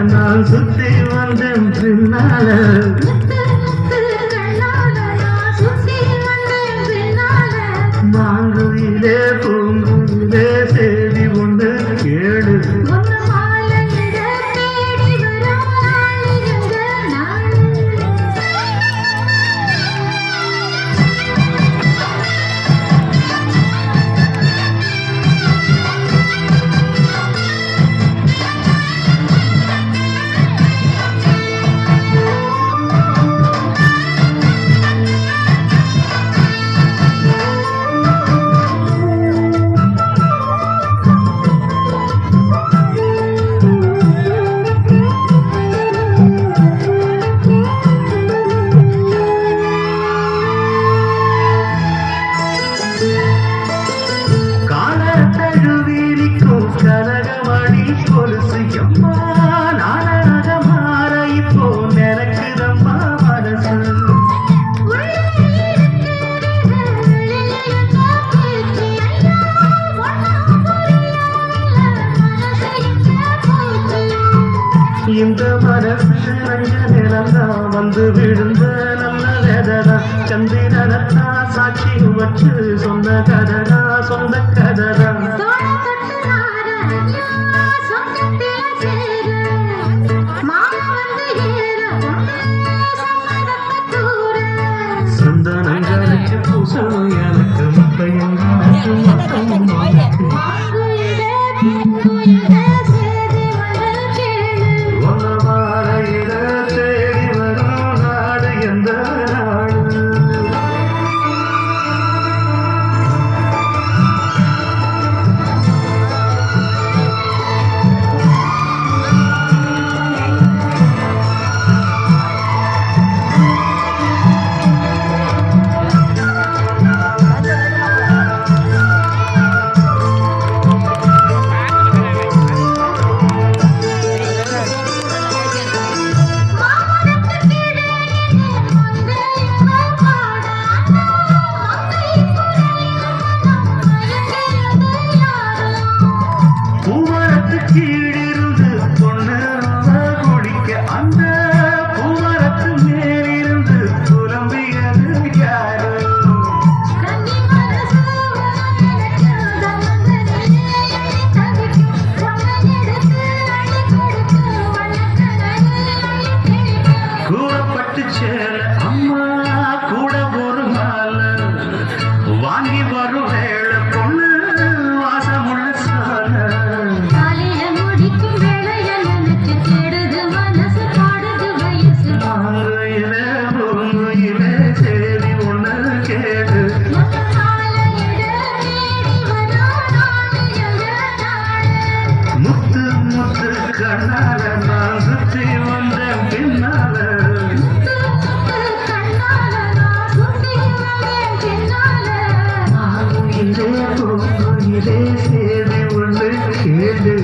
நான் சுத்தி வந்தேன் பின்னால மாங்குயிலே பூங்குயிலே சேதி ஒன்று கேளு கனகமணி கொலுசு எம்மா நானாக மாற இப்போ நினைக்குதம்மா மனசு இந்த மனசு நஞ்ச நிறந்தான் வந்து விழுந்த நல்ல வேதனா சந்திரனத்தா சாட்சி வச்சு சொன்ன கதனா சொந்த கதனா சந்தனங்களுக்கு பூசம் எனக்கு முத்தையும் தேடி வரும் நாடு எந்த நாடு கீழிருந்து பொண்ணு குடிக்க அந்த பூமரத்து மேலிருந்து புலம்பியது யாரு கூறப்பட்டு சேர அம்மா கூட ஒரு நாள் வாங்கி வரும் வேளை பொண்ணு வாசமுள்ள சால முத்து முத்து கண்ணால நான் சுற்றி வந்தேன் பின்னால இதே சேதி ஒன்று கேடு